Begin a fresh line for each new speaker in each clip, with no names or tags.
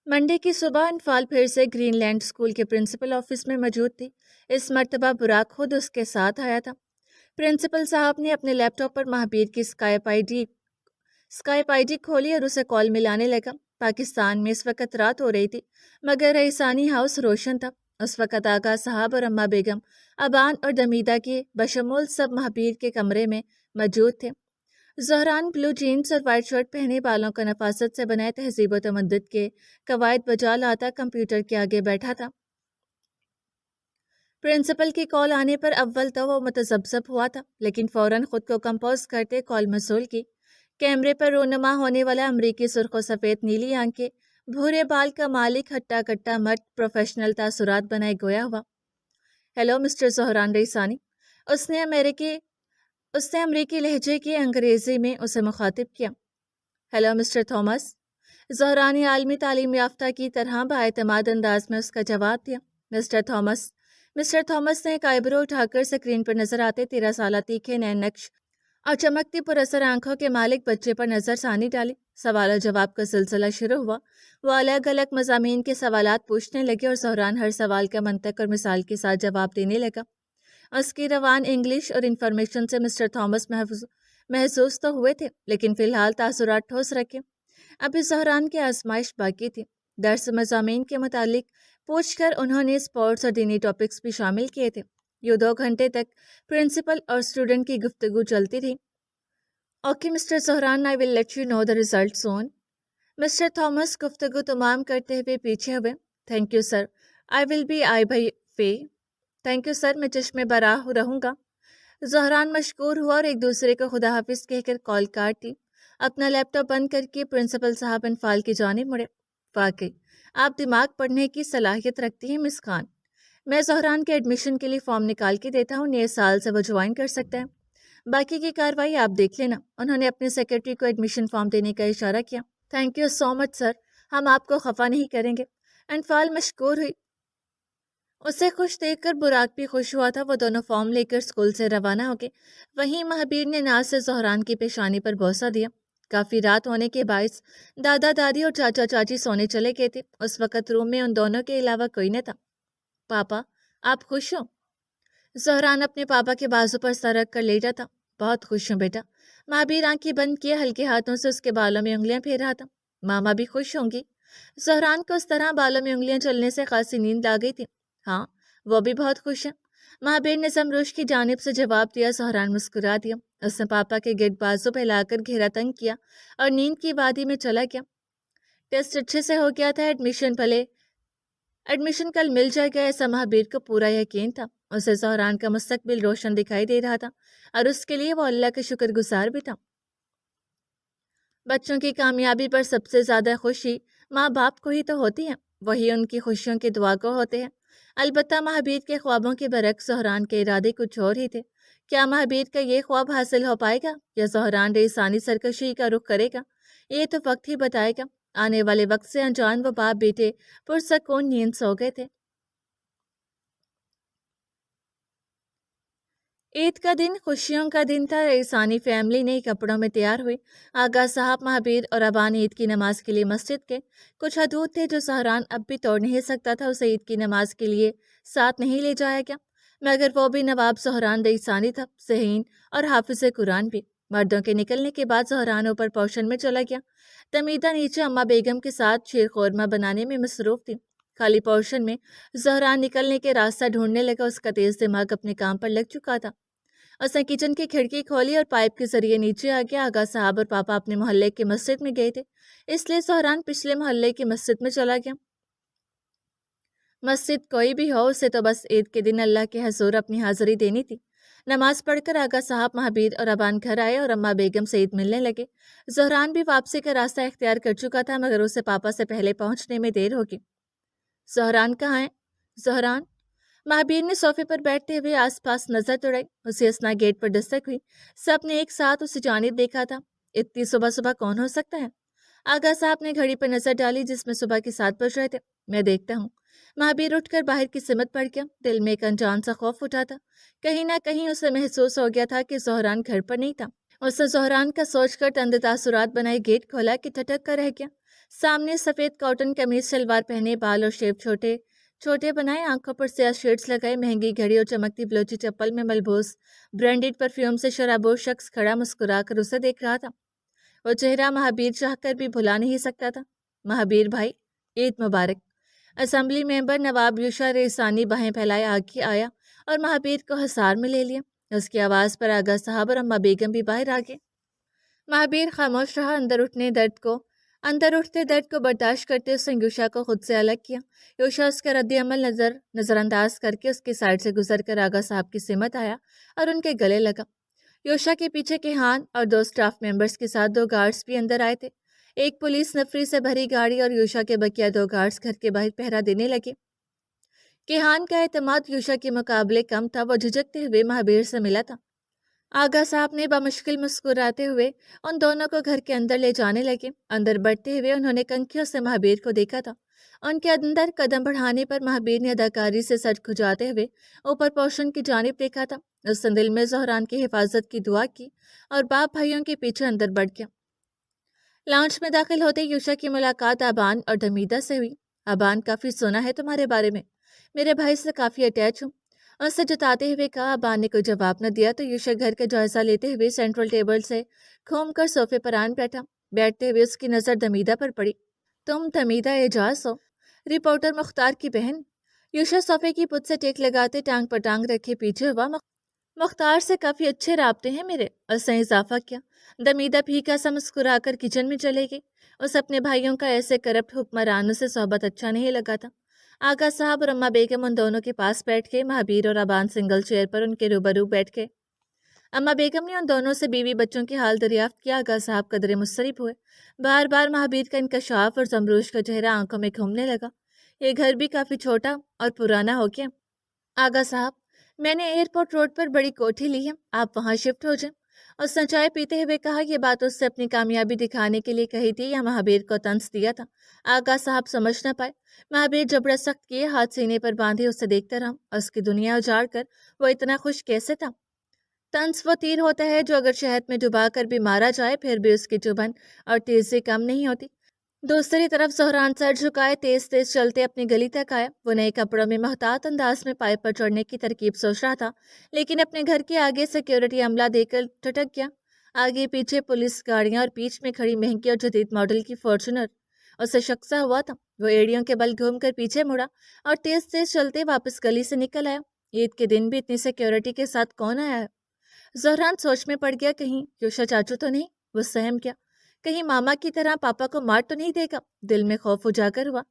Monday की सुबह अनफाल फिर से ग्रीनलैंड स्कूल के प्रिंसिपल ऑफिस में मौजूद थी। इस मर्तबा बुराक खुद उसके साथ आया था। प्रिंसिपल साहब ने अपने लैपटॉप पर महाबीर की स्काइप आईडी खोली और उसे कॉल मिलाने लगा। पाकिस्तान में इस वक्त रात हो रही थी, मगर रईसानी हाउस रोशन था। उस वक्त आगा साहब और अम्मा बेगम, अबान और दमीदा के बशमूल सब महाबीर के कमरे में मौजूद थे। ज़हरान ब्लू जीन्स और वाइट शर्ट पहने, बालों का नफासत से बनाए तहजीब व तमद्दुद के कवायद बजा लाता कंप्यूटर के आगे बैठा था। प्रिंसिपल की कॉल आने पर अव्वल तो वो मुतज़ब्ज़ब हुआ था, लेकिन फ़ौरन खुद को कंपोज करते कॉल मसूल की। कैमरे पर रोनमा होने वाला अमरीकी सुर्ख व सफ़ेद नीली आंखें, भूरे बाल का मालिक, हट्टा कट्टा मर्द, प्रोफेशनल तासुरात बनाए गोया हुआ। Hello mister Zahran Raisani. उसने अमेरिकी उसने अमरीकी लहजे की अंग्रेज़ी में उसे मुखातिब किया। Hello mister Thomas. ज़हरा ने आलमी तालीम याफ्ता की तरह बाएतमाद अंदाज में उसका जवाब दिया। Mister Thomas. मिस्टर थॉमस ने एक आईब्रो उठाकर स्क्रीन पर नजर आते 13 साल तीखे नए नक्श और चमकती पुरअसर आंखों के मालिक बच्चे पर नजर सानी डाली। सवाल और जवाब का सिलसिला शुरू हुआ। वो अलग अलग मज़ामीन के सवालात पूछने लगे और ज़हरान हर सवाल का मंतक और मिसाल के साथ जवाब देने लगा। उसकी रवान इंग्लिश और इंफॉर्मेशन से मिस्टर थॉमस महसूस तो हुए थे, लेकिन फ़िलहाल तासुरात ठोस रखे। अभी ज़हरान की आजमाइश बाकी थी। दर्स मज़ामीन के मुतालिक पूछकर उन्होंने स्पोर्ट्स और दीनी टॉपिक्स भी शामिल किए थे। ये 2 घंटे तक प्रिंसिपल और स्टूडेंट की गुफ्तगू चलती थी। Okay mister Zahran, I will let you know the result soon. Mister Thomas गुफ्तगू तमाम करते हुए पीछे हुए। Thank you sir, I will be I भाई फे। थैंक यू सर, मैं चश्मे बराह रहूँगा। ज़हरान मशकूर हुआ और एक दूसरे को खुदा हाफिज़ कहकर कॉल काट दी। अपना लैपटॉप बंद करके प्रिंसिपल साहब अनफाल की जानिब मुड़े। वाकई आप दिमाग पढ़ने की सलाहियत रखती हैं मिस खान। मैं ज़हरान के एडमिशन के लिए फ़ॉर्म निकाल के देता हूँ, नए साल से वो ज्वाइन कर सकता है। बाकी की कार्रवाई आप देख लेना। उन्होंने अपने सेक्रेटरी को एडमिशन फॉर्म देने का इशारा किया। Thank you so much sir, हम आपको खफा नहीं करेंगे। अनफाल मशकूर हुई। उसे खुश देखकर बुराक भी खुश हुआ था। वो दोनों फॉर्म लेकर स्कूल से रवाना हो गए। वहीं महाबीर ने नाज से ज़हरान की पेशानी पर बोसा दिया। काफ़ी रात होने के बायस दादा दादी और चाचा चाची सोने चले गए थे। उस वक़्त रूम में उन दोनों के अलावा कोई न था। पापा, आप खुश हो? ज़हरान अपने पापा के बाजू पर सर रख कर लेटा था। बहुत खुश हूँ बेटा। महाबीर आंखें बंद किए हल्के हाथों से उसके बालों में उंगलियां फेर रहा था। मामा भी खुश होंगी। ज़हरान को उस तरह बालों में उंगलियां चलने से खासी नींद आ गई थी। हाँ, वो भी बहुत खुश है। महाबीर ने समरूश की जानिब से जवाब दिया। ज़हरान मुस्कुरा दिया। उसने पापा के गिर्द बाजू पर लाकर घेरा तंग किया और नींद की वादी में चला गया। टेस्ट अच्छे से हो गया था। एडमिशन कल मिल जाएगा, ऐसा महाबीर को पूरा यकीन था। उसे ज़हरान का मुस्तकबिल रोशन दिखाई दे रहा था और उसके लिए वो अल्लाह के शुक्रगुजार भी था। बच्चों की कामयाबी पर सबसे ज़्यादा खुशी माँ बाप को ही तो होती है। वही उनकी खुशियों की दुआ को होते हैं। अलबत्ता महाबीर के ख्वाबों के बरक्स ज़हरान के इरादे कुछ और ही थे। क्या महाबीर का ये ख्वाब हासिल हो पाएगा या ज़हरान रेसानी सरकशी का रुख करेगा? ये तो वक्त ही बताएगा। आने वाले वक्त से अनजान व बाप बेटे पुरसकून नींद सो गए थे। ईद का दिन खुशियों का दिन था। रेसानी फैमिली नई कपड़ों में तैयार हुई। आगा साहब, महाबीर और अबान ईद की नमाज के लिए मस्जिद गए। कुछ हदूद थे जो ज़हरान अब भी तोड़ नहीं सकता था। उसे ईद की नमाज के लिए साथ नहीं ले जाया गया, मगर वो भी नवाब ज़हरान रईसानी था, ज़हीन और हाफिज़ कुरान भी। मर्दों के निकलने के बाद ज़हरान ऊपर पोर्शन में चला गया। तमीदा नीचे अम्मा बेगम के साथ शीर खोरमा बनाने में मसरूफ़ थी। खाली पोर्शन में ज़हरान निकलने के रास्ता ढूंढने लगा। उसका तेज़ दिमाग अपने काम पर लग चुका था। उसने किचन की खिड़की खोली और पाइप के जरिए नीचे आ गया। आगा साहब और पापा अपने मोहल्ले की मस्जिद में गए थे, इसलिए ज़हरान पिछले मोहल्ले की मस्जिद में चला गया। मस्जिद कोई भी हो, उसे तो बस ईद के दिन अल्लाह के हजूर अपनी हाजिरी देनी थी। नमाज पढ़कर आगा साहब, महाबीर और अबान घर आए और अम्मा बेगम से ईद मिलने लगे। ज़हरान भी वापसी का रास्ता इख्तियार कर चुका था, मगर उसे पापा से पहले पहुंचने में देर होगी। ज़हरान कहाँ है? ज़हरान। महाबीर ने सोफे पर बैठते हुए आसपास नजर दौड़ाई। उसे असना गेट पर दस्तक हुई। सबने एक साथ उसे जानिब देखा था। इतनी सुबह सुबह कौन हो सकता है? आगा साहब ने घड़ी पर नजर डाली, जिसमें सुबह के 7 बज रहे थे। मैं देखता हूँ। महाबीर उठकर बाहर की सिमत पड़ गया। दिल में एक अनजान सा खौफ उठा था। कहीं ना कहीं उसे महसूस हो गया था कि ज़हरान घर पर नहीं था। उसने ज़ोहरान का सोचकर तंद तासुरात बनाए गेट खोला कि ठटक कर रह गया। सामने सफ़ेद कॉटन कमीज सलवार पहने, बाल और शेप छोटे छोटे बनाए, आंखों पर स्याह शेड्स लगाए, महंगी घड़ी और चमकती बलोची चप्पल में मलबूस ब्रांडेड परफ्यूम से शराबोश शख्स खड़ा मुस्कुराकर उसे देख रहा था। वो चेहरा महाबीर चाहकर भी भुला नहीं सकता था। महाबीर भाई, ईद मुबारक। असेंबली मेंबर नवाब यूशा रेसानी बाहें फैलाए आगे आया और महाबीर को हसार में ले लिया। उसकी आवाज़ पर आगा साहब और अम्मा बेगम भी बाहर आ गए। महाबीर खामोश रहा। अंदर उठते दर्द को बर्दाश्त करते उसने यूशा को खुद से अलग किया। यूशा उसका रद्द अमल नज़रअंदाज करके उसके साइड से गुजर कर आगा साहब की सिमत आया और उनके गले लगा। यूशा के पीछे केहान और 2 स्टाफ मेंबर्स के साथ 2 गार्ड्स भी अंदर आए थे। एक पुलिस नफरी से भरी गाड़ी और यूशा के बकिया 2 गार्ड्स घर के बाहर पहरा देने लगे। केहान का एतमाद यूशा के मुकाबले कम था। वो झिझकते हुए महाबीर से मिला था। आगा साहब ने बमुश्किल मुस्कुराते हुए उन दोनों को घर के अंदर ले जाने लगे। अंदर बढ़ते हुए उन्होंने कंखियों से महाबीर को देखा था। उनके अंदर कदम बढ़ाने पर महाबीर ने अदाकारी से सर खुजाते हुए ऊपर पोर्शन की जानिब देखा था। उसने दिल में ज़ोहरान की हिफाजत की दुआ की और बाप भाइयों के पीछे अंदर बढ़ गया। लाउंज में दाखिल होते यूशा की मुलाकात अबान और दमीदा से हुई। अबान, काफ़ी सुना है तुम्हारे बारे में, मेरे भाई से काफ़ी अटैच हूँ, उससे जताते हुए कहा। अबान ने कोई जवाब न दिया तो यूशा घर का जायजा लेते हुए सेंट्रल टेबल से घूमकर सोफे पर आन बैठा। बैठते हुए उसकी नज़र दमीदा पर पड़ी। तुम दमीदा एजाज हो, रिपोर्टर मुख्तार की बहन। यूशा सोफे की पुत से टेक लगाते टांग पर टांग रखे पीछे हुआ। मुख्तार से काफ़ी अच्छे राब्ते हैं मेरे, उसने इजाफा किया। दमीदा फीका सा मुस्कुराकर किचन में चले गई। उस अपने भाइयों का ऐसे करप्ट हुक्मरानों से सोहबत अच्छा नहीं लगा था। आगा साहब और अम्मा बेगम उन दोनों के पास बैठ गए। महाबीर और अबान सिंगल चेयर पर उनके रूबरू बैठ गए। अम्मा बेगम ने उन दोनों से बीवी बच्चों की हाल दरियाफ्त किया। आगा साहब कदरे मुस्तरिब हुए। बार बार महाबीर का इंकशाफ और जमरूश का चेहरा आंखों में घूमने लगा। ये घर भी काफ़ी छोटा और पुराना हो गया। आगा साहब, मैंने एयरपोर्ट रोड पर बड़ी कोठी ली है, आप वहाँ शिफ्ट हो जाएं। उसने चाय पीते हुए कहा। यह बात उससे अपनी कामयाबी दिखाने के लिए कही थी या महाबीर को तंज दिया था? आगा साहब समझ न पाए। महाबीर जबड़ा सख्त किए हाथ सीने पर बांधे उसे देखता रहा। उसकी दुनिया उजाड़ कर वो इतना खुश कैसे था? तंज वो तीर होता है जो अगर शहद में डुबा कर भी मारा जाए फिर भी उसकी चुभन और तेजी कम नहीं होती। दूसरी तरफ ज़ोहरान सर झुकाए तेज तेज चलते अपनी गली तक आया। वो नए कपड़ों में मोहतात अंदाज में पाइप पर चढ़ने की तरकीब सोच रहा था, लेकिन अपने घर के आगे सिक्योरिटी अमला देखकर ठटक गया। आगे पीछे पुलिस गाड़ियां और बीच में खड़ी महंगी और जदीद मॉडल की फॉर्चुनर। उसे शक सा हुआ था। वो एड़ियों के बल घूमकर पीछे मुड़ा और तेज तेज चलते वापस गली से निकल आया। ईद के दिन भी इतनी सिक्योरिटी के साथ कौन आया है? ज़ोहरान सोच में पड़ गया। कहीं यूशा चाचू तो नहीं? वो सहम गया। कहीं मामा की तरह पापा को मार तो नहीं देगा? दिल में खौफ उजागर हुआ।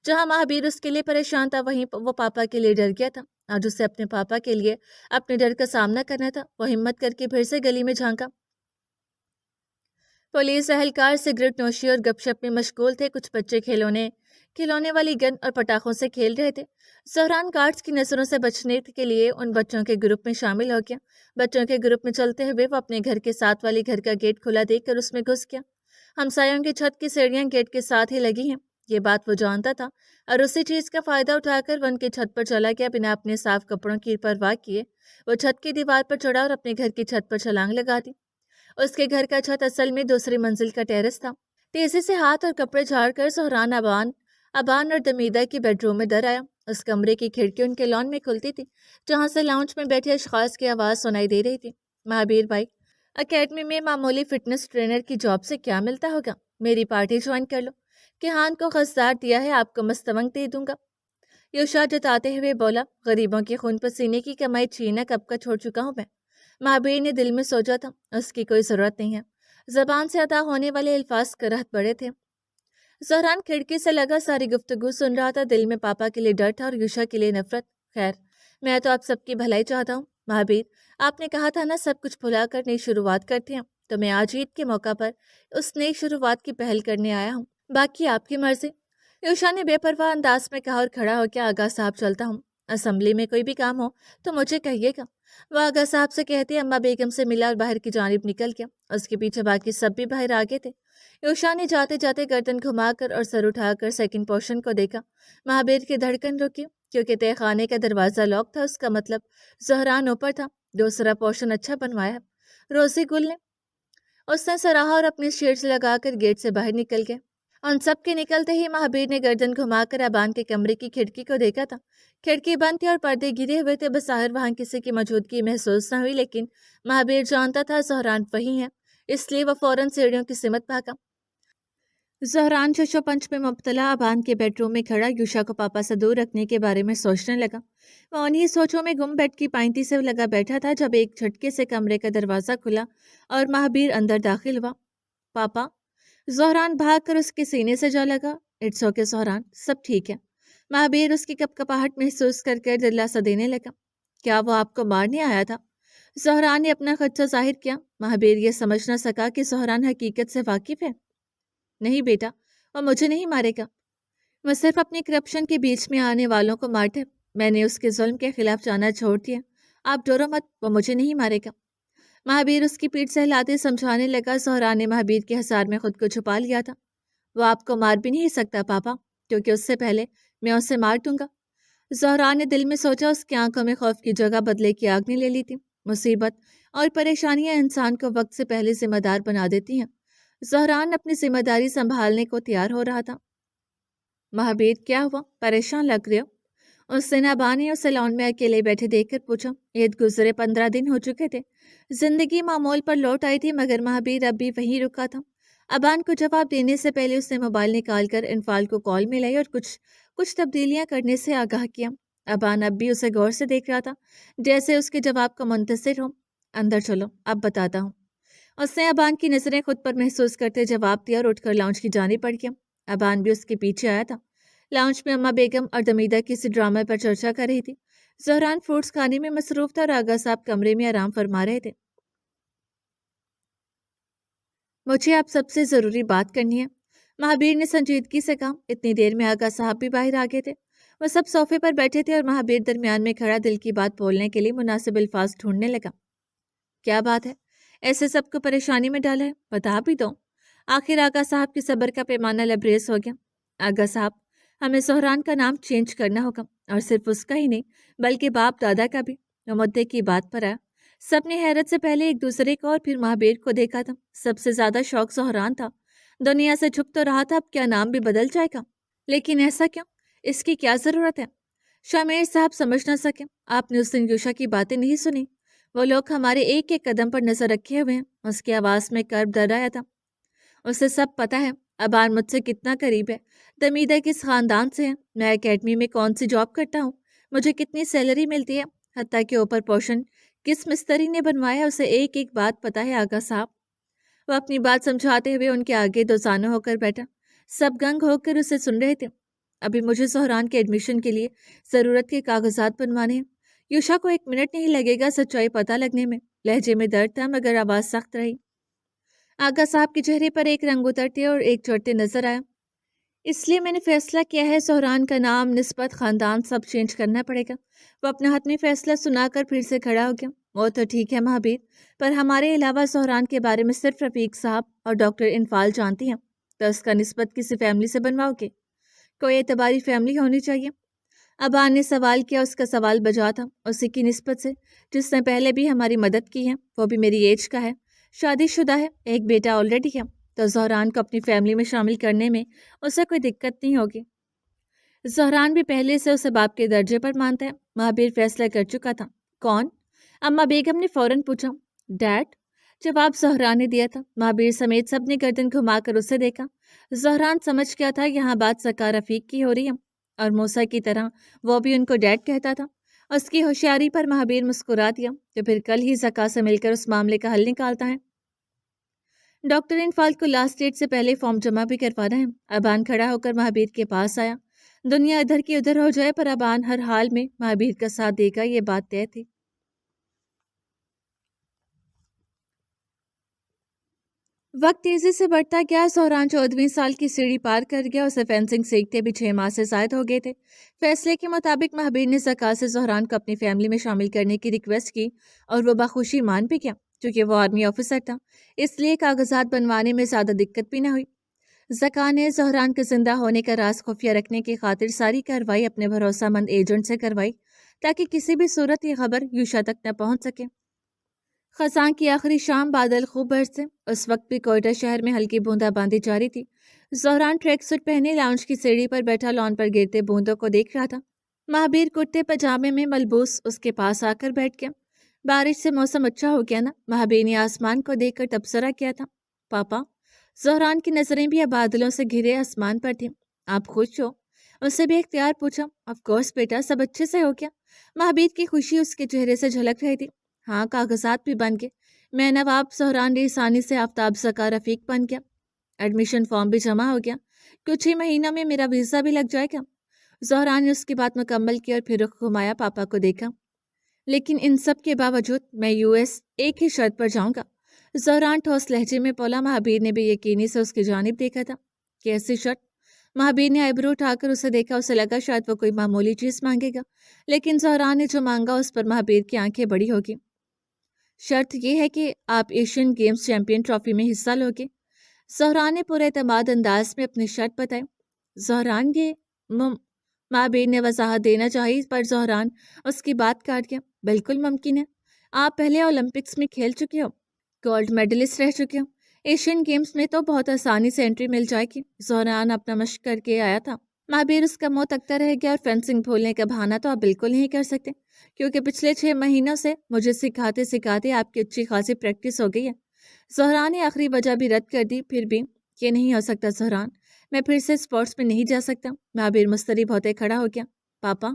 जहां महाबीर उसके लिए परेशान था वहीं वो पापा के लिए डर गया था। आज उसे अपने पापा के लिए अपने डर का सामना करना था। वो हिम्मत करके फिर से गली में झांका। पुलिस एहलकार सिगरेट नोशी और गपशप में मशगूल थे। कुछ बच्चे खिलौने वाली गन और पटाखों से खेल रहे थे। ज़ोहरान गार्ड्स की नज़रों से बचने के लिए उन बच्चों के ग्रुप में शामिल हो गया। बच्चों के ग्रुप में चलते हुए वो अपने घर के साथ वाली घर का गेट खुला देखकर उसमें घुस गया। हमसायों की छत की सीढ़ियां गेट के साथ ही लगी हैं, ये बात वो जानता था और उसी चीज़ का फ़ायदा उठाकर वो उनकी छत पर चला गया। बिना अपने साफ कपड़ों की परवाह किए वो छत की दीवार पर चढ़ा और अपने घर की छत पर छलांग लगा दी। उसके घर का छत असल में दूसरी मंजिल का टेरेस था। तेजी से हाथ और कपड़े झाड़कर ज़ोहरान अबान और दमीदा की बेडरूम में दर आया। उस कमरे की खिड़की उनके लॉन में खुलती थी, जहाँ से लाउंज में बैठे अशखास की आवाज़ सुनाई दे रही थी। महाबीर भाई, अकेडमी में मामूली फिटनेस ट्रेनर की जॉब से क्या मिलता होगा? मेरी पार्टी ज्वाइन कर लो। किहान को खसदार दिया है, आपको मस्तवंग दे दूंगा। यूशा जताते हुए बोला। गरीबों के खून पसीने की कमाई छीना कब का छोड़ चुका हूँ मैं। महाबीर ने दिल में सोचा था, उसकी कोई ज़रूरत नहीं है। ज़बान से अदा होने वाले अल्फाज करहत बड़े थे। ज़ोहरान खिड़की से लगा सारी गुफ्तगू सुन रहा था। दिल में पापा के लिए डर था और यूशा के लिए नफरत। खैर, मैं तो आप सबकी भलाई चाहता हूँ। महाबीर, आपने कहा था ना सब कुछ भुला कर नई शुरुआत करते हैं, तो मैं आज ईद के मौका पर उस नई शुरुआत की पहल करने आया हूँ। बाकी आपकी मर्जी। यूशा ने बेपरवाह अंदाज में कहा और खड़ा होकर। आगा साहब, चलता हूँ। असेंबली में कोई भी काम हो तो मुझे कहिएगा। वह आगा साहब से कहते अम्मा बेगम से मिला और बाहर की जानिब निकल गया। उसके पीछे बाकी सब भी बाहर आ गए थे। यूशा ने जाते जाते गर्दन घुमाकर और सर उठाकर सेकंड पोर्शन को देखा। महाबीर की धड़कन रुकी क्योंकि तहखाने का दरवाज़ा लॉक था। उसका मतलब ज़ोहरान ऊपर था। दूसरा पोर्शन अच्छा बनवाया रोज़ी गुल ने। اس نے سراہا اور اپنی شیرز لگا کر گیٹ سے باہر نکل گیا۔ ان سب کے نکلتے ہی مہابیر نے گردن گھما کر ابان کے کمرے کی کھڑکی کو دیکھا تھا۔ کھڑکی بند تھی اور پردے گرے ہوئے تھے، بظاہر وہاں کسی کی موجودگی محسوس نہ ہوئی، لیکن مہابیر جانتا تھا زہران وہی ہے، اس لیے وہ فوراً سیڑھیوں کی سمت بھاگا۔ زہران چشو پنچ میں مبتلا ابان کے بیڈ روم میں کھڑا یوشا کو پاپا سے دور رکھنے کے بارے میں سوچنے لگا۔ وہ انہی سوچوں میں گم بیڈ کی پائنتی سے لگا بیٹھا تھا جب ایک جھٹکے سے کمرے کا دروازہ کھلا اور مہابیر اندر داخل ہوا۔ پاپا! زہران بھاگ کر اس کے سینے سے جا لگا۔ اٹس اوکے زہران، سب ٹھیک ہے۔ مہابیر اس کی کپکپاہٹ محسوس کر کے دلاسا دینے لگا۔ کیا وہ آپ کو مارنے آیا تھا؟ زہران نے اپنا خدشہ ظاہر کیا۔ مہابیر یہ سمجھ نہ سکا کہ زہران حقیقت سے واقف ہے۔ نہیں بیٹا، وہ مجھے نہیں مارے گا۔ وہ صرف اپنی کرپشن کے بیچ میں آنے والوں کو مارتا ہے۔ میں نے اس کے ظلم کے خلاف جانا چھوڑ دیا۔ آپ ڈرو مت، وہ مجھے نہیں مارے گا۔ مہابیر اس کی پیٹھ سہلاتے سمجھانے لگا۔ زہران نے مہابیر کے حصار میں خود کو چھپا لیا تھا۔ وہ آپ کو مار بھی نہیں سکتا پاپا، کیونکہ اس سے پہلے میں اسے مار دوں گا۔ زہران نے دل میں سوچا، اس کی آنکھوں میں خوف کی جگہ بدلے کی آگ نے لے لی تھی۔ مصیبت اور پریشانیاں انسان کو وقت سے پہلے ذمہ دار بنا دیتی ہیں۔ زہران اپنی ذمہ داری سنبھالنے کو تیار ہو رہا تھا۔ مہابیر کیا ہوا؟ پریشان لگ رہے ہو؟ اس دن ابان نے اسے لان میں اکیلے بیٹھے دیکھ کر پوچھا۔ عید گزرے 15 دن ہو چکے تھے۔ زندگی معمول پر لوٹ آئی تھی، مگر مہابیر اب بھی وہیں رکا تھا۔ ابان کو جواب دینے سے پہلے اس نے موبائل نکال کر انفال کو کال ملائی اور کچھ تبدیلیاں کرنے سے آگاہ کیا۔ ابان اب بھی اسے غور سے دیکھ رہا تھا، جیسے اس کے جواب کا منتظر ہو۔ اندر چلو، اب بتاتا ہوں۔ اس نے ابان کی نظریں خود پر محسوس کرتے جواب دیا اور اٹھ کر لاؤنج کی جانب بڑھ گیا۔ ابان بھی اس کے پیچھے آیا تھا۔ لاؤنج میں اما بیگم اور دمیدہ کسی ڈرامے پر چرچا کر رہی تھی۔ زہران فروٹس کھانے میں مصروف تھا اور آغا صاحب کمرے میں آرام فرما رہے تھے۔ مجھے آپ سب سے ضروری بات کرنی ہے، مہابیر نے سنجیدگی سے کہا۔ اتنی دیر میں آغا صاحب بھی باہر آ گئے تھے۔ وہ سب صوفے پر بیٹھے تھے اور مہابیر درمیان میں کھڑا دل کی بات بولنے کے لیے مناسب الفاظ ڈھونڈنے لگا۔ کیا بات ہے؟ ایسے سب کو پریشانی میں ڈالا ہے، بتا بھی دو۔ آخر آغا صاحب کی صبر کا پیمانہ لبریز ہو گیا۔ آغا صاحب، ہمیں زہران کا نام چینج کرنا ہوگا، اور صرف اس کا ہی نہیں بلکہ باپ دادا کا بھی۔ وہ مدعے کی بات پر آیا۔ سب نے حیرت سے پہلے ایک دوسرے کو اور پھر مہابیر کو دیکھا تھا۔ سب سے زیادہ شوق زہران تھا۔ دنیا سے چھپ تو رہا تھا، اب کیا نام بھی بدل جائے گا؟ لیکن ایسا کیوں؟ اس کی کیا ضرورت ہے؟ شامیر صاحب سمجھ نہ سکے۔ آپ نے اس دن یوشا کی باتیں نہیں سنی؟ وہ لوگ ہمارے ایک ایک قدم پر نظر رکھے ہوئے ہیں۔ اس کی آواز میں کرب ڈر رہا تھا۔ اسے سب پتا ہے ابان مجھ سے کتنا قریب ہے، دمیدہ کس خاندان سے ہے، میں اکیڈمی میں کون سی جاب کرتا ہوں، مجھے کتنی سیلری ملتی ہے، حتیٰ کہ اوپر پوشن کس مستری نے بنوایا، اسے ایک ایک بات پتا ہے آغا صاحب۔ وہ اپنی بات سمجھاتے ہوئے ان کے آگے دوزانوں ہو کر بیٹھا۔ سب گنگ ہو کر اسے سن رہے تھے۔ ابھی مجھے زہران کے ایڈمیشن کے لیے ضرورت کے کاغذات بنوانے ہیں۔ یوشا کو 1 منٹ نہیں لگے گا سچائی پتہ لگنے میں۔ لہجے میں درد تھا مگر آواز سخت رہی۔ آغا صاحب کے چہرے پر ایک رنگ اترتے اور ایک چڑھتے نظر آیا۔ اس لیے میں نے فیصلہ کیا ہے، زہران کا نام، نسبت، خاندان سب چینج کرنا پڑے گا۔ وہ اپنا حتمی فیصلہ سنا کر پھر سے کھڑا ہو گیا۔ وہ تو ٹھیک ہے مہابیر، پر ہمارے علاوہ زہران کے بارے میں صرف رفیق صاحب اور ڈاکٹر انفال جانتی ہیں، تو اس کا نسبت کسی فیملی سے بنواؤ گے؟ کوئی اعتباری فیملی ہونی چاہیے۔ ابان نے سوال کیا۔ اس کا سوال بجا تھا۔ اسی کی نسبت سے جس نے پہلے بھی ہماری مدد کی ہے، وہ بھی میری ایج کا ہے، شادی شدہ ہے، ایک بیٹا آلریڈی ہے، تو زہران کو اپنی فیملی میں شامل کرنے میں اسے کوئی دقت نہیں ہوگی۔ زہران بھی پہلے سے اسے باپ کے درجے پر مانتا ہے۔ مہابیر فیصلہ کر چکا تھا۔ کون؟ اما بیگم نے فوراً پوچھا۔ ڈیڈ، جواب زہران نے دیا تھا۔ مہابیر سمیت سب نے گردن گھما کر اسے دیکھا۔ زہران سمجھ گیا تھا یہاں بات سکا رفیق کی ہو رہی ہے، اور موسیٰ کی طرح وہ بھی ان کو ڈیڈ کہتا تھا۔ اس کی ہوشیاری پر مہابیر مسکرا دیا، تو پھر کل ہی زکا سے مل کر اس معاملے کا حل نکالتا ہے۔ ڈاکٹر انفال کو لاسٹ ڈیٹ سے پہلے فارم جمع بھی کروانا ہے۔ ابان کھڑا ہو کر مہابیر کے پاس آیا۔ دنیا ادھر کی ادھر ہو جائے پر ابان ہر حال میں مہابیر کا ساتھ دے گا، یہ بات طے تھی۔ وقت تیزی سے بڑھتا گیا۔ زہران 14ویں سال کی سیڑھی پار کر گیا۔ اسے فینسنگ سیکھتے بھی 6 ماہ سے زائد ہو گئے تھے۔ فیصلے کے مطابق مہابیر نے زکا سے زہران کو اپنی فیملی میں شامل کرنے کی ریکویسٹ کی اور وہ بخوشی مان بھی گیا۔ چونکہ وہ آرمی آفیسر تھا، اس لیے کاغذات بنوانے میں زیادہ دقت بھی نہ ہوئی۔ زکا نے زہران کے زندہ ہونے کا راز خفیہ رکھنے کی خاطر ساری کارروائی اپنے بھروسہ مند ایجنٹ سے کروائی، تاکہ کسی بھی صورت یہ خبر یوشا تک نہ پہنچ سکے۔ خزاں کی آخری شام بادل خوب برسے. اس وقت بھی کوئٹہ شہر میں ہلکی بوندا باندی جاری تھی. زہران ٹریک سوٹ پہنے لاؤنج کی سیڑھی پر بیٹھا لان پر گرتے بوندوں کو دیکھ رہا تھا. مہابیر کرتے پجامے میں ملبوس اس کے پاس آ کر بیٹھ گیا. بارش سے موسم اچھا ہو گیا نا. مہابیر نے آسمان کو دیکھ کر تبصرہ کیا تھا. پاپا. زہران کی نظریں بھی اب بادلوں سے گھرے آسمان پر تھیں. آپ خوش ہو؟ اسے بھی اختیار پوچھا. آف کورس بیٹا, سب اچھے سے ہو کیا؟ مہابیر کی خوشی اس کے چہرے سے جھلک رہی تھی. ہاں, کاغذات بھی بن گئے. میں نواب زہران ریسانی سے آفتاب زکا رفیق بن گیا. ایڈمیشن فارم بھی جمع ہو گیا. کچھ ہی مہینوں میں میرا ویزا بھی لگ جائے گا. زہران نے اس کی بات مکمل کی اور پھر رخ گھمایا پاپا کو دیکھا. لیکن ان سب کے باوجود میں US ایک ہی شرط پر جاؤں گا. زہران ٹھوس لہجے میں بولا. مہابیر نے بھی یقینی سے اس کی جانب دیکھا تھا. کیسی شرط؟ مہابیر نے آئیبرو اٹھا کر اسے دیکھا. اسے لگا شاید وہ کوئی معمولی چیز مانگے گا, لیکن زہران نے جو مانگا اس پر مہابیر کی آنکھیں بڑی ہوگی. شرط یہ ہے کہ آپ ایشین گیمز چیمپئن ٹرافی میں حصہ لوگے. زہران نے پورے اعتماد انداز میں اپنی شرط بتائی. زہران یہ مہابیر نے وضاحت دینا چاہی پر زہران اس کی بات کاٹ گیا. بالکل ممکن ہے. آپ پہلے اولمپکس میں کھیل چکے ہو, گولڈ میڈلسٹ رہ چکے ہو. ایشین گیمز میں تو بہت آسانی سے انٹری مل جائے گی. زہران اپنا مشق کر کے آیا تھا. مہابیر اس کا منہ تکتا رہ گیا. اور فینسنگ بھولنے کا بہانہ تو آپ بالکل نہیں کر سکتے, کیونکہ پچھلے 6 مہینوں سے مجھے سکھاتے سکھاتے آپ کی اچھی خاصی پریکٹس ہو گئی ہے. زہران نے آخری وجہ بھی رد کر دی. پھر بھی یہ نہیں ہو سکتا زہران, میں پھر سے اسپورٹس میں نہیں جا سکتا. مہابیر مسترب ہوتے کھڑا ہو گیا. پاپا,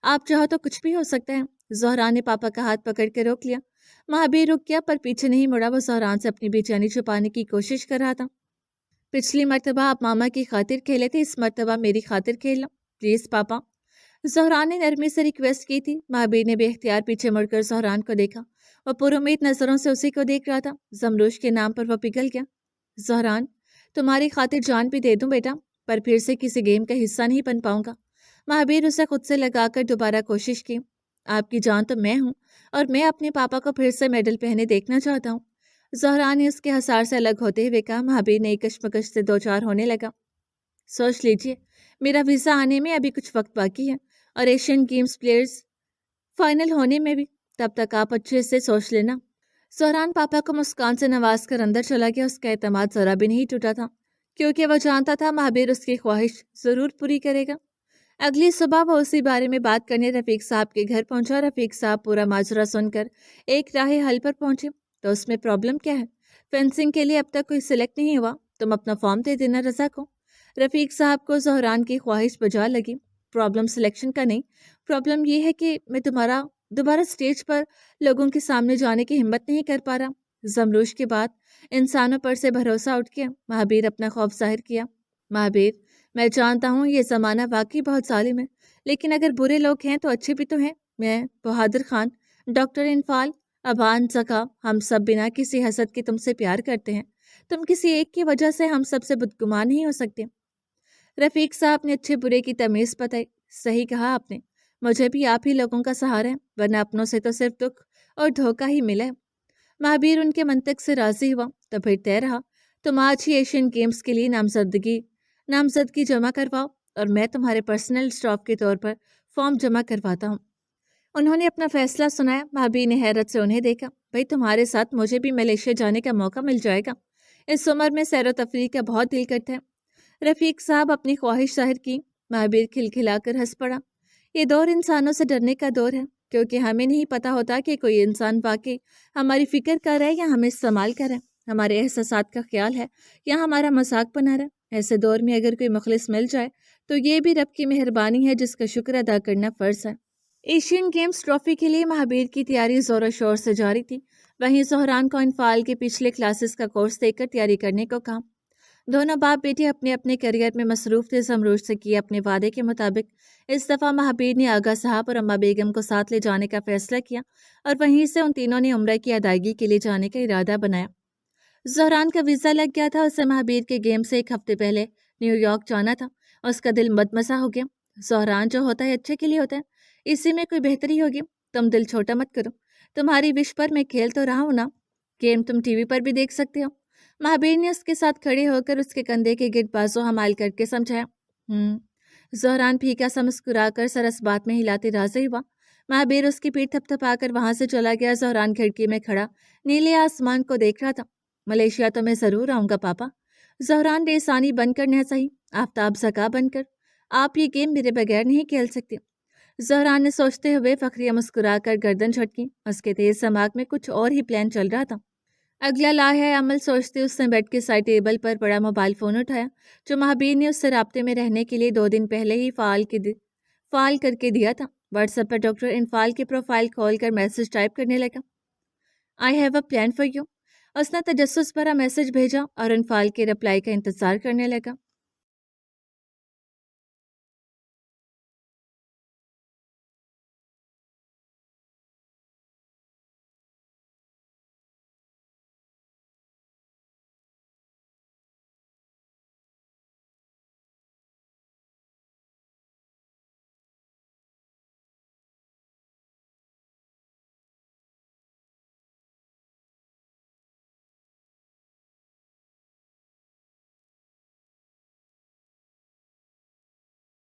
آپ چاہو تو کچھ بھی ہو سکتا ہے. زہران نے پاپا کا ہاتھ پکڑ کے روک لیا. مہابیر رک گیا پر پیچھے نہیں مڑا. وہ زہران سے اپنی بے چینی چھپانے کی کوشش کر رہا تھا. پچھلی مرتبہ آپ ماما کی خاطر کھیلے تھے, اس مرتبہ میری خاطر کھیل لو پلیز پاپا. زہران نے نرمی سے ریکویسٹ کی تھی. مہابیر نے بے اختیار پیچھے مڑ کر زہران کو دیکھا. وہ پر امید نظروں سے اسی کو دیکھ رہا تھا. زمروش کے نام پر وہ پگھل گیا. زہران, تمہاری خاطر جان بھی دے دوں بیٹا, پر پھر سے کسی گیم کا حصہ نہیں بن پاؤں گا. مہابیر اسے خود سے لگا کر دوبارہ کوشش کی. آپ کی جان تو میں ہوں, اور میں اپنے پاپا کو پھر سے میڈل پہنے دیکھنا چاہتا ہوں. زہران نے اس کے حصار سے الگ ہوتے ہوئے کہا. مہابیر نے کشمکش سے دو چار ہونے لگا. سوچ لیجئے, میرا ویزا آنے میں ابھی کچھ وقت باقی ہے, اور ایشین گیمز پلیئرز فائنل ہونے میں بھی. تب تک آپ اچھے سے سوچ لینا. زہران پاپا کو مسکان سے نواز کر اندر چلا گیا. اس کا اعتماد ذرا بھی نہیں ٹوٹا تھا, کیونکہ وہ جانتا تھا مہابیر اس کی خواہش ضرور پوری کرے گا. اگلی صبح وہ اسی بارے میں بات کرنے رفیق صاحب کے گھر پہنچا. رفیق صاحب پورا ماجرا سن کر ایک راہ حل پر پہنچے. تو اس میں پرابلم کیا ہے؟ فینسنگ کے لیے اب تک کوئی سلیکٹ نہیں ہوا, تم اپنا فارم دے دینا رضا کو. رفیق صاحب کو زہران کی خواہش بجا لگی. پرابلم سلیکشن کا نہیں, پرابلم یہ ہے کہ میں دوبارہ سٹیج پر لوگوں کے سامنے جانے کی ہمت نہیں کر پا رہا. زمروش کے بعد انسانوں پر سے بھروسہ اٹھ گیا. مہابیر اپنا خوف ظاہر کیا. مہابیر, میں جانتا ہوں یہ زمانہ واقعی بہت ظالم ہے, لیکن اگر برے لوگ ہیں تو اچھے بھی تو ہیں. میں, بہادر خان, ڈاکٹر انفال, ابان زکا, ہم سب بنا کسی حسد کے تم سے پیار کرتے ہیں. تم کسی ایک کی وجہ سے ہم سب سے بدگمان نہیں ہو سکتے. رفیق صاحب نے اچھے برے کی تمیز بتائی. صحیح کہا آپ نے, مجھے بھی آپ ہی لوگوں کا سہارا ہے, ورنہ اپنوں سے تو صرف دکھ اور دھوکہ ہی ملا ہے. مہابیر ان کے منطق سے راضی ہوا. تو پھر طے رہا, تم آج ہی ایشین گیمز کے لیے نامزدگی جمع کرواؤ, اور میں تمہارے پرسنل اسٹاف کے طور پر فارم جمع کرواتا ہوں. انہوں نے اپنا فیصلہ سنایا. مہابیر نے حیرت سے انہیں دیکھا. بھائی, تمہارے ساتھ مجھے بھی ملیشیا جانے کا موقع مل جائے گا. اس عمر میں سیر و تفریح کا بہت دل کرتا ہے. رفیق صاحب اپنی خواہش ظاہر کی. مہابیر کھلکھلا کر ہنس پڑا. یہ دور انسانوں سے ڈرنے کا دور ہے, کیونکہ ہمیں نہیں پتا ہوتا کہ کوئی انسان واقعی ہماری فکر کر رہا ہے یا ہمیں استعمال کر رہا ہے, ہمارے احساسات کا خیال ہے یا ہمارا مذاق بنا رہا ہے. ایسے دور میں اگر کوئی مخلص مل جائے تو یہ بھی رب کی مہربانی ہے, جس کا شکر ادا کرنا فرض ہے. ایشین گیمز ٹرافی کے لیے مہابیر کی تیاری زور و شور سے جاری تھی. وہیں زہران کو انفال کے پچھلے کلاسز کا کورس دے کر تیاری کرنے کو کہا. دونوں باپ بیٹے اپنے اپنے کیریئر میں مصروف تھے. زمروش سے کیے اپنے وعدے کے مطابق اس دفعہ مہابیر نے آغا صاحب اور اماں بیگم کو ساتھ لے جانے کا فیصلہ کیا, اور وہیں سے ان تینوں نے عمرہ کی ادائیگی کے لیے جانے کا ارادہ بنایا. زہران کا ویزا لگ گیا تھا. اسے مہابیر کے گیم سے ایک ہفتے پہلے نیو یارک جانا تھا. اس کا دل مدمزہ ہو گیا. زہران, جو ہوتا ہے اچھے کے لیے ہوتا ہے, اسی میں کوئی بہتری ہوگی. تم دل چھوٹا مت کرو, تمہاری وش پر میں کھیل تو رہا ہوں نا. گیم تم ٹی وی پر بھی دیکھ سکتے ہو. مہابیر نے اس کے ساتھ کھڑے ہو کر اس کے کندھے کے گرد بازو حمال کر کے سمجھایا. زہران پھیکا سا مسکرا کر سر اس بات میں ہلاتے راضی ہوا. महाबीर उसकी पीठ थपथपा कर वहां से चला गया। ज़हरान खिड़की में खड़ा नीले आसमान को देख रहा था। मलेशिया तो मैं ज़रूर आऊँगा पापा। ज़हरान रेसानी बनकर न सही, आफताब ज़का बनकर। आप ये गेम मेरे बगैर नहीं खेल सकते। ज़हरान ने सोचते हुए फ़खरिया मुस्कुराकर गर्दन झटकी। उसके तेज दिमाग में कुछ और ही प्लान चल रहा था। अगला लाहे अमल सोचते उसने बेड के साइड टेबल पर पड़ा मोबाइल फ़ोन उठाया, जो महाबीर ने उससे राब्ते में रहने के लिए 2 दिन पहले ही फ़ाल करके दिया था। व्हाट्सएप पर डॉक्टर इनफाल की प्रोफाइल खोल कर मैसेज टाइप करने लगा। I have a plan for you. उसने तजस्सुस भरा मैसेज भेजा और इनफाल के रिप्लाई का इंतज़ार करने लगा।